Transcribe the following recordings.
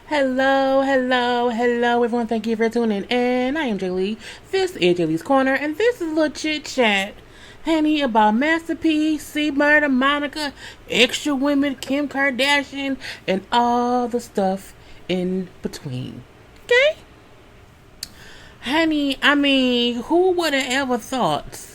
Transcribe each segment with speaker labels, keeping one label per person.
Speaker 1: Hello, hello, hello, everyone. Thank you for tuning in. I am JayLee. This is JLeesCorner, and this is a little chit chat, honey, about Master P, C Murder, Monica, extra women, Kim Kardashian, and all the stuff in between. Okay, honey. I mean, who would have ever thought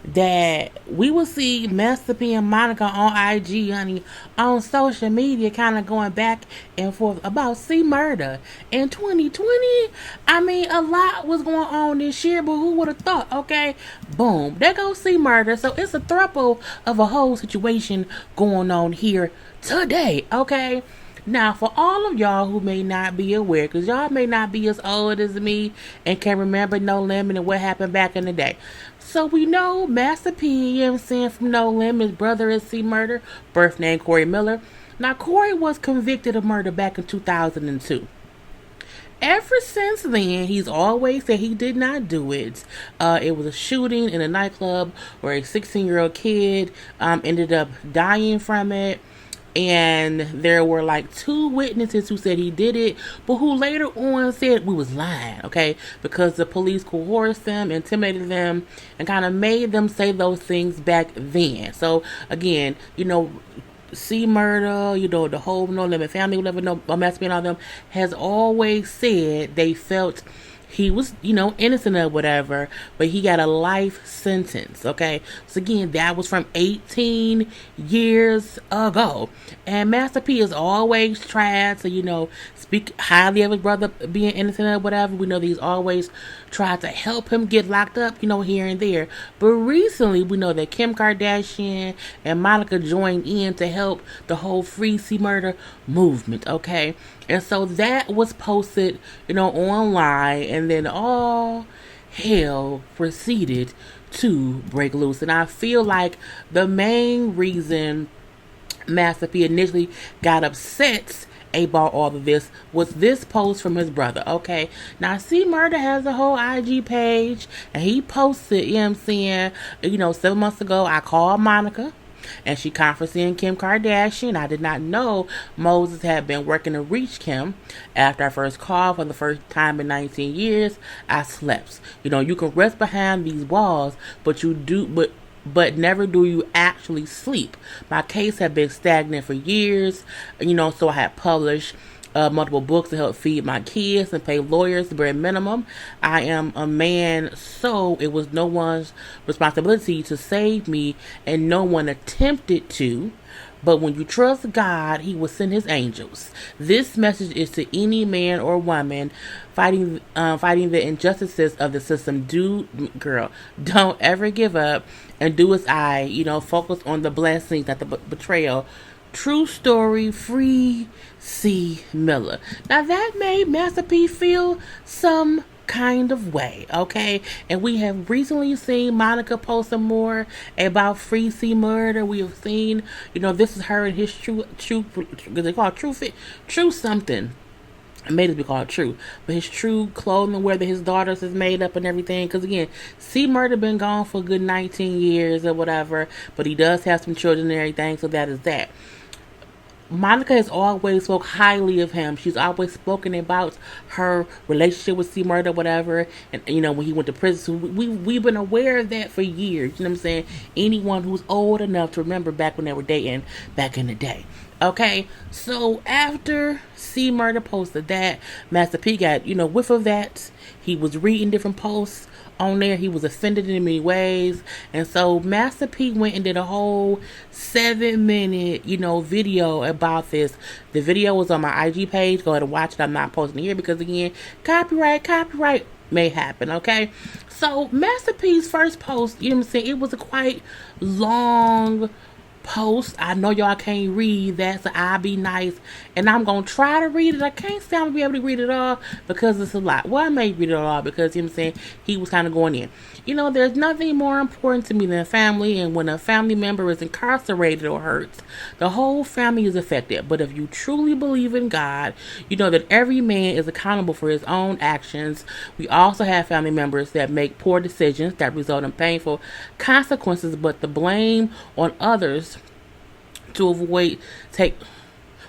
Speaker 1: that we will see Master P and Monica on IG, honey, on social media, kind of going back and forth about C Murder in 2020. I mean, a lot was going on this year, but who would have thought? Okay, boom, there goes C Murder. So it's a throuple of a whole situation going on here today. Okay. Now, for all of y'all who may not be aware, because y'all may not be as old as me and can remember No Limit and what happened back in the day. So we know Master P, you know what I'm saying, from No Limit, his brother is C Murder, birth name Corey Miller. Now, Corey was convicted of murder back in 2002. Ever since then, he's always said he did not do it. It was a shooting in a nightclub where a 16-year-old kid ended up dying from it. And there were like two witnesses who said he did it, but who later on said we was lying, okay? Because the police coerced them, intimidated them, and kind of made them say those things back then. So again, C Murder, the whole No Limit family, whatever, no Master and all them, has always said they felt he was, innocent or whatever, but he got a life sentence, okay? So again, that was from 18 years ago. And Master P has always tried to, speak highly of his brother being innocent or whatever. We know that he's always tried to help him get locked up, here and there. But recently, we know that Kim Kardashian and Monica joined in to help the whole Free C Murder movement, okay? And so that was posted, online, and then all hell proceeded to break loose. And I feel like the main reason Master P initially got upset about all of this was this post from his brother. Okay, now C Murder has a whole IG page, and he posted, 7 months ago, I called Monica and she confided Kim Kardashian. I did not know Moses had been working to reach Kim. After our first call for the first time in 19 years, I slept. You can rest behind these walls, but never do you actually sleep. My case had been stagnant for years, so I had published multiple books to help feed my kids and pay lawyers the bare minimum. I am a man, so it was no one's responsibility to save me, and no one attempted to. But when you trust God, He will send His angels. This message is to any man or woman fighting the injustices of the system. Don't ever give up, and do as I. Focus on the blessings, not the betrayal. True story, Free C Miller. Now that made Master P feel some kind of way, okay? And we have recently seen Monica post some more about Free C Murder. We have seen, this is her and his true, they call it true something. It made it be called true, but his true clothing wear that his daughters has made up and everything. Because again, C Murder been gone for a good 19 years or whatever, but he does have some children and everything, so that is that. Monica has always spoke highly of him. She's always spoken about her relationship with C Murder, whatever. And when he went to prison, so we've been aware of that for years. You know what I'm saying? Anyone who's old enough to remember back when they were dating back in the day. Okay, so after C Murder posted that, Master P got whiff of that. He was reading different posts on there. He was offended in many ways, and so Master P went and did a whole 7-minute video about this. The video was on my IG page. Go ahead and watch it. I'm not posting it here because again, copyright may happen. Okay, so Master P's first post, it was a quite long post. I know y'all can't read that, so I'll be nice and I'm gonna try to read it. I can't say I'm gonna be able to read it all because it's a lot. Well, I may read it all because he was kind of going in. There's nothing more important to me than family, and when a family member is incarcerated or hurt, the whole family is affected. But if you truly believe in God, you know that every man is accountable for his own actions. We also have family members that make poor decisions that result in painful consequences, but the blame on others to avoid take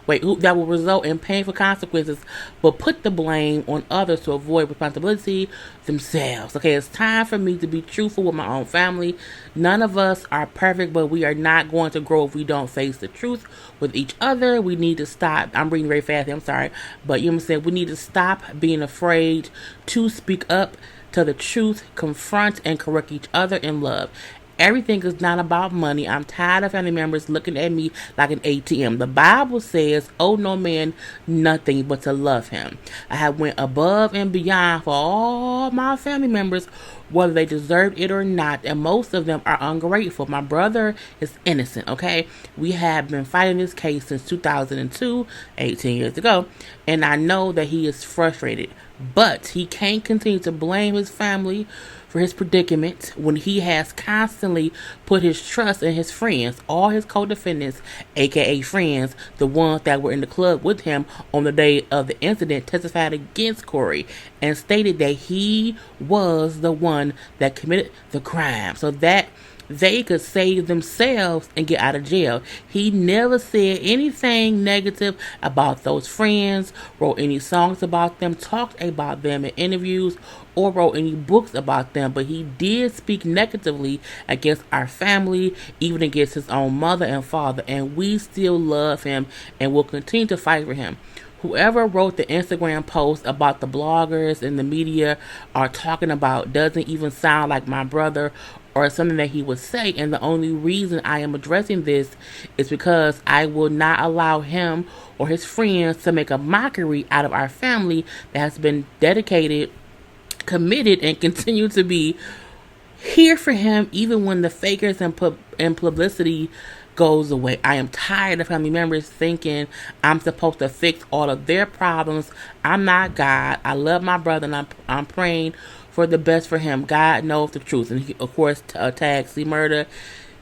Speaker 1: that will result in painful consequences, but put the blame on others to avoid responsibility themselves. Okay, it's time for me to be truthful with my own family. None of us are perfect, but we are not going to grow if we don't face the truth with each other. We need to stop. I'm reading very fast. I'm sorry, but you know what I'm saying. We need to stop being afraid to speak up to the truth, confront and correct each other in love. Everything is not about money. I'm tired of family members looking at me like an ATM. The Bible says, "Owe no man nothing but to love him." I have went above and beyond for all my family members, whether they deserved it or not, and most of them are ungrateful. My brother is innocent, okay? We have been fighting this case since 2002, 18 years ago, and I know that he is frustrated, but he can't continue to blame his family for his predicament when he has constantly put his trust in his friends. All his co-defendants, aka friends, the ones that were in the club with him on the day of the incident, testified against Corey and stated that he was the one that committed the crime, so that they could save themselves and get out of jail. He never said anything negative about those friends, wrote any songs about them, talked about them in interviews, or wrote any books about them, but he did speak negatively against our family, even against his own mother and father, and we still love him and will continue to fight for him. Whoever wrote the Instagram post about the bloggers and the media are talking about doesn't even sound like my brother or something that he would say, and the only reason I am addressing this is because I will not allow him or his friends to make a mockery out of our family that has been dedicated, committed, and continue to be here for him even when the fakers and publicity goes away. I am tired of family members thinking I'm supposed to fix all of their problems. I'm not God. I love my brother, and I'm praying for the best for him. God knows the truth. And he, of course, tags C Murder,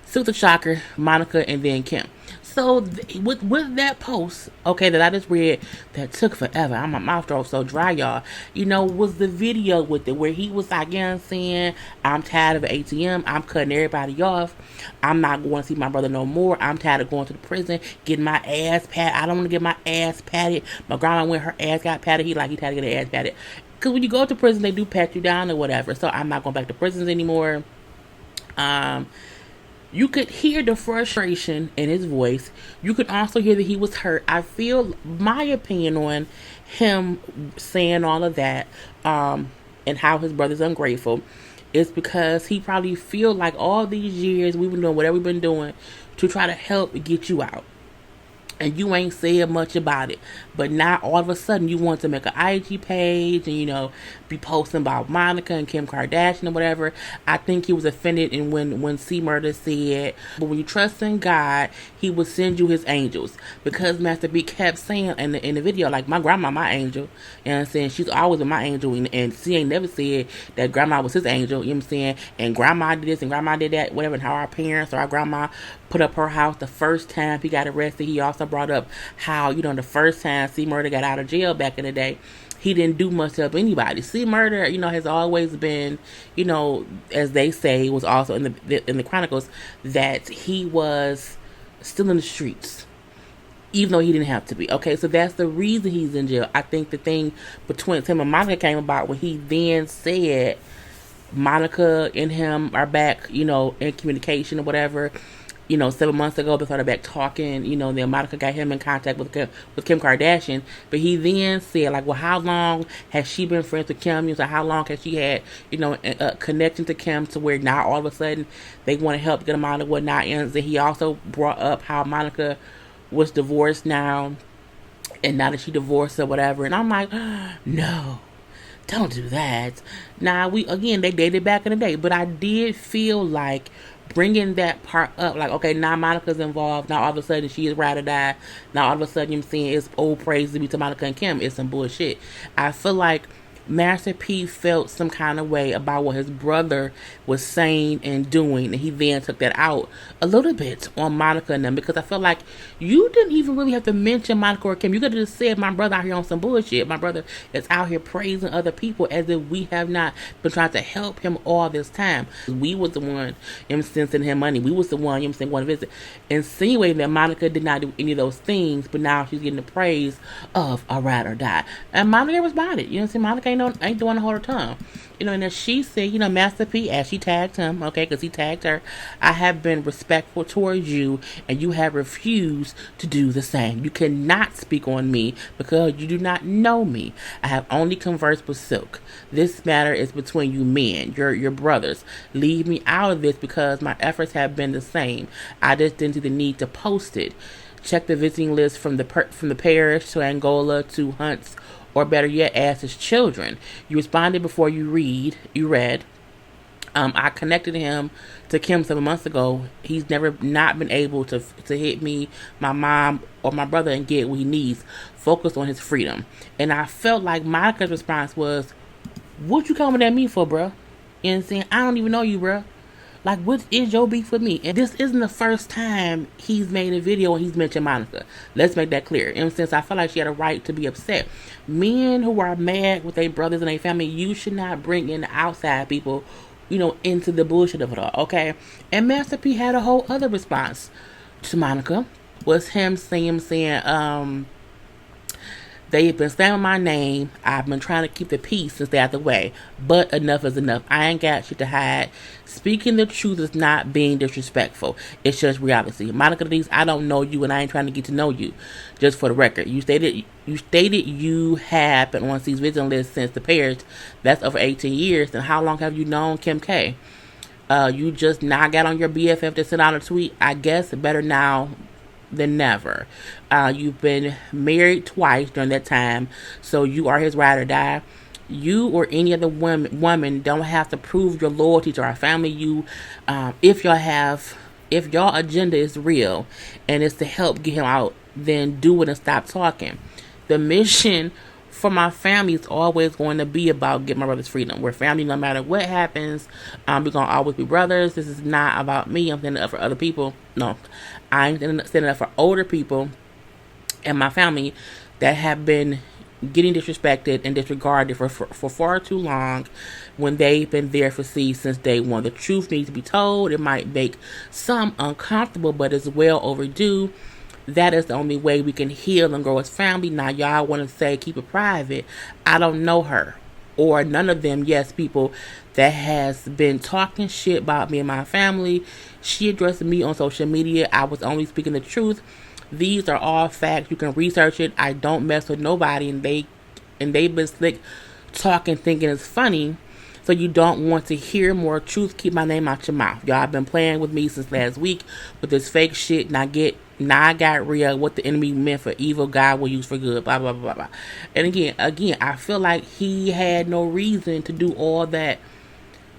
Speaker 1: Susan Shocker, Monica, and then Kim. So with that post, okay, that I just read, that took forever. My mouth throat so dry, y'all. You know, was the video with it where he was like, you know what I'm saying, I'm tired of ATM. I'm cutting everybody off. I'm not going to see my brother no more. I'm tired of going to the prison, getting my ass patted. I don't want to get my ass patted. My grandma, when her ass got patted, he tried to get her ass patted. Because when you go to prison, they do pat you down or whatever. So I'm not going back to prisons anymore. You could hear the frustration in his voice. You could also hear that he was hurt. I feel my opinion on him saying all of that, and how his brother's ungrateful, is because he probably feel like all these years we've been doing whatever we've been doing to try to help get you out. And you ain't said much about it. But now all of a sudden you want to make an IG page and, you know, be posting about Monica and Kim Kardashian or whatever. I think he was offended in when C Murder said, but when you trust in God, he will send you his angels. Because Master B kept saying in the video, like, my grandma, my angel. You know what I'm saying? She's always been my angel. And she ain't never said that grandma was his angel. You know what I'm saying? And grandma did this and grandma did that, whatever. And how our parents or our grandma put up her house the first time he got arrested. He also brought up how, you know, the first time C Murder got out of jail back in the day, he didn't do much to help anybody. C Murder, you know, has always been, you know, as they say, was also in the chronicles, that he was still in the streets, even though he didn't have to be. Okay, so that's the reason he's in jail. I think the thing between him and Monica came about when he then said Monica and him are back, you know, in communication or whatever. You know, 7 months ago, they started back talking. You know, then Monica got him in contact with Kim Kardashian. But he then said, like, well, how long has she been friends with Kim? You know, so how long has she had, you know, a connection to Kim to where now all of a sudden they want to help get him out of whatnot. And then he also brought up how Monica was divorced now. And now that she divorced or whatever. And I'm like, no, don't do that. Now, they dated back in the day. But I did feel like bringing that part up, like, okay, now Monica's involved. Now all of a sudden she is ride or die. Now all of a sudden, you know what I'm saying, it's old praise to be to Monica and Kim. It's some bullshit. I feel like Master P felt some kind of way about what his brother was saying and doing, and he then took that out a little bit on Monica and them, because I feel like you didn't even really have to mention Monica or Kim. You could have just said, my brother out here on some bullshit. My brother is out here praising other people, as if we have not been trying to help him all this time. We was the one, sending him money. We was the one, going to visit, insinuating that Monica did not do any of those things, but now she's getting the praise of a ride or die. And Monica responded. Monica ain't doing the whole time. And then she said, Master P, as she tagged him, okay, because he tagged her, I have been respectful towards you, and you have refused to do the same. You cannot speak on me because you do not know me. I have only conversed with Silk. This matter is between you men, your brothers. Leave me out of this because my efforts have been the same. I just didn't see the need to post it. Check the visiting list from the parish to Angola to Hunts, or better yet, ask his children. You responded before you read. I connected him to Kim 7 months ago. He's never not been able to hit me, my mom, or my brother and get what he needs. Focus on his freedom. And I felt like Monica's response was, what you coming at me for, bro? I don't even know you, bro. Like, what is your beef with me? And this isn't the first time he's made a video and he's mentioned Monica. Let's make that clear. Since I feel like she had a right to be upset. Men who are mad with their brothers and their family, you should not bring in the outside people, into the bullshit of it all, okay? And Master P had a whole other response to Monica. Was him saying, they've been slamming my name. I've been trying to keep the peace since they're out the way. But enough is enough. I ain't got shit to hide. Speaking the truth is not being disrespectful. It's just reality. Monica Denise, I don't know you and I ain't trying to get to know you. Just for the record. You stated you have been on these visiting lists since the parish. That's over 18 years. And how long have you known Kim K? You just now got on your BFF to send out a tweet. I guess better now than never. You've been married twice during that time, so you are his ride or die. You or any other woman don't have to prove your loyalty to our family. If your agenda is real and it's to help get him out, then do it and stop talking. The mission for my family is always going to be about getting my brother's freedom. We're family no matter what happens. We're going to always be brothers. This is not about me. I'm standing up for other people. No, I'm standing up for older people and my family that have been getting disrespected and disregarded for far too long when they've been there for since day one. The truth needs to be told. It might make some uncomfortable, but it's well overdue. That is the only way we can heal and grow as family. Now, y'all want to say, keep it private. I don't know her. Or none of them, yes, people that has been talking shit about me and my family. She addressed me on social media. I was only speaking the truth. These are all facts. You can research it. I don't mess with nobody. And they've been slick talking, thinking it's funny. So you don't want to hear more truth. Keep my name out your mouth. Y'all been playing with me since last week with this fake shit. Now I got real. What the enemy meant for evil, God will use for good. Blah, blah, blah, blah. And again, I feel like he had no reason to do all that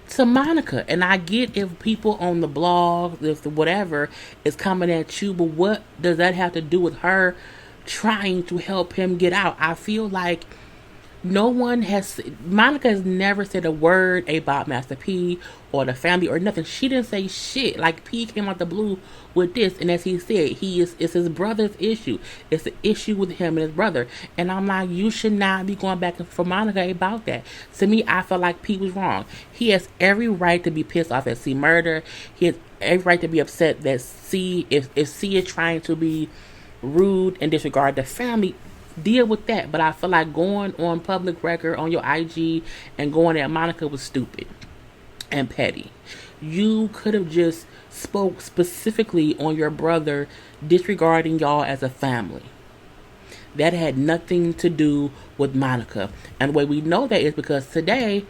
Speaker 1: to Monica. And I get if people on the blog, if the whatever, is coming at you. But what does that have to do with her trying to help him get out? I feel like Monica has never said a word about Master P or the family or nothing. She didn't say shit. Like, P came out the blue with this, and as he said, it's his brother's issue. It's an issue with him and his brother. And I'm like, you should not be going back for Monica about that. To me, I feel like P was wrong. He has every right to be pissed off at C murder. He has every right to be upset that C, if C is trying to be rude and disregard the family, deal with that. But I feel like going on public record on your IG and going at Monica was stupid and petty. You could have just spoke specifically on your brother disregarding y'all as a family. That had nothing to do with Monica. And the way we know that is because today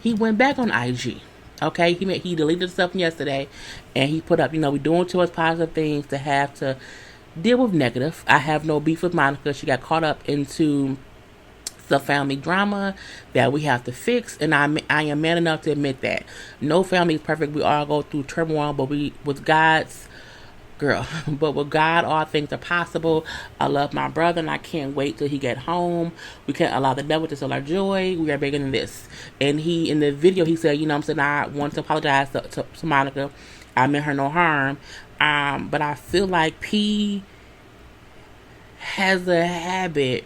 Speaker 1: he went back on IG. Okay, he deleted stuff from yesterday and he put up, we're doing too much positive things to have to deal with negative. I have no beef with Monica. She got caught up into the family drama that we have to fix, and I am man enough to admit that no family is perfect. We all go through turmoil, but with God's girl. But with God, all things are possible. I love my brother, and I can't wait till he get home. We can't allow the devil to steal our joy. We are bigger than this. And he, in the video, he said, you know what I'm saying, I want to apologize to Monica. I meant her no harm. But I feel like P has a habit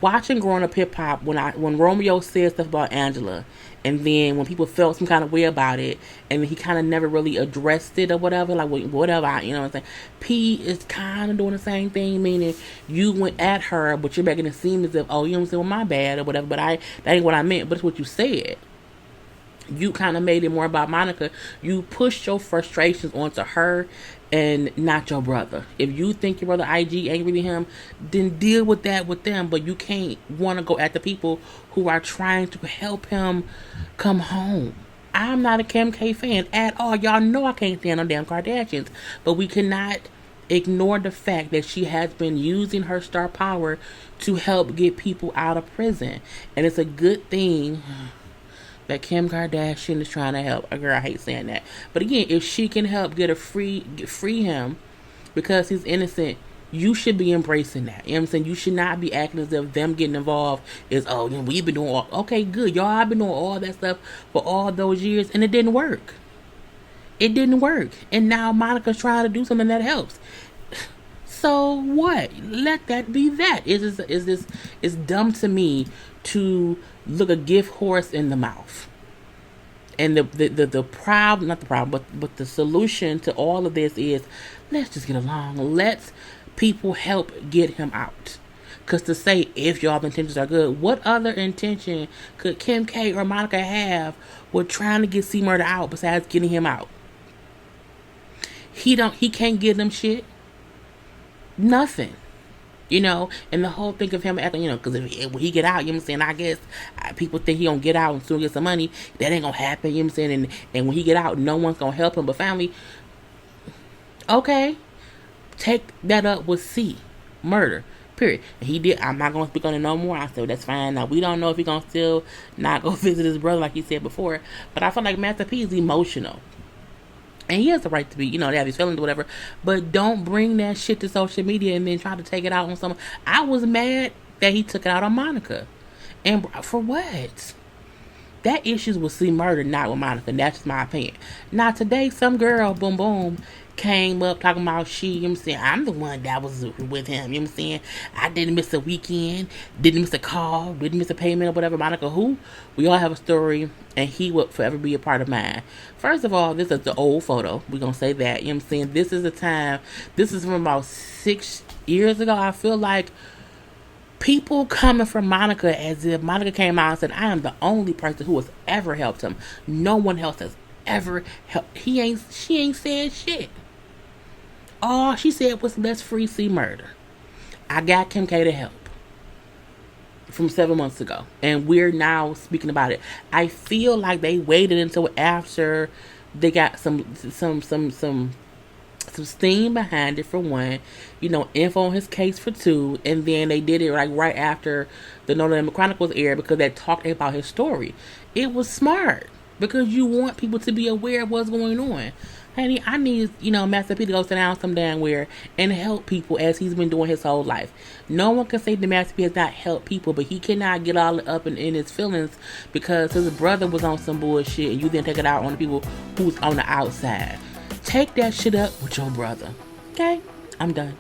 Speaker 1: watching growing up hip hop when Romeo said stuff about Angela, and then when people felt some kind of way about it, and he kind of never really addressed it or whatever, like whatever, you know what I'm saying. P is kind of doing the same thing, meaning you went at her, but you're making it seem as if, oh, you know what I'm saying, well, my bad or whatever. But that ain't what I meant. But it's what you said. You kind of made it more about Monica. You pushed your frustrations onto her and not your brother. If you think your brother IG ain't really him, then deal with that with them. But you can't want to go at the people who are trying to help him come home. I'm not a Kim K fan at all. Y'all know I can't stand on damn Kardashians. But we cannot ignore the fact that she has been using her star power to help get people out of prison. And it's a good thing that Kim Kardashian is trying to help. Girl, I hate saying that. But again, if she can help free him because he's innocent, you should be embracing that. You know what I'm saying? You should not be acting as if them getting involved is, oh, you know, we've been doing all, okay, good. Y'all have been doing all that stuff for all those years, and it didn't work. It didn't work. And now Monica's trying to do something that helps. So what? Let that be that. It's dumb to me to look a gift horse in the mouth. And the problem, not the problem, but the solution to all of this is, let's just get along. Let's people help get him out. Because to say, if y'all's intentions are good, what other intention could Kim K or Monica have with trying to get C Murder out besides getting him out? He can't give them shit. Nothing. You know, and the whole thing of him acting, you know, because if he get out, you know what I'm saying, I guess people think he gonna get out and soon get some money. That ain't gonna happen, you know what I'm saying, and when he get out, no one's gonna help him but family. Okay, take that up with C Murder, period. And he did. I'm not gonna speak on it no more. I said, well, that's fine. Now we don't know if he gonna still not go visit his brother like he said before, but I feel like Master P is emotional. And he has the right to be, you know, to have his feelings or whatever. But don't bring that shit to social media and then try to take it out on someone. I was mad that he took it out on Monica. And for what? That issues with C Murder, not with Monica. That's just my opinion. Now today, some girl, boom boom, came up talking about you know what I'm saying, I'm the one that was with him, you know what I'm saying, I didn't miss a weekend, didn't miss a call, didn't miss a payment or whatever. Monica who? We all have a story, and he will forever be a part of mine. First of all, this is the old photo, we're gonna say that, you know what I'm saying, this is the time, this is from about 6 years ago. I feel like people coming from Monica as if Monica came out and said, I am the only person who has ever helped him. No one else has ever helped. She ain't said shit. All she said was, let's free C Murder. I got Kim K to help from 7 months ago, and we're now speaking about it. I feel like they waited until after they got some steam behind it for one, you know, info on his case for two, and then they did it like right after the Notre Dame Chronicles aired because they talked about his story. It was smart because you want people to be aware of what's going on. Honey, I need, you know, Master P to go sit down some damn where and help people as he's been doing his whole life. No one can say the Master P has not helped people, but he cannot get all up in his feelings because his brother was on some bullshit and you didn't take it out on the people who's on the outside. Take that shit up with your brother. Okay? I'm done.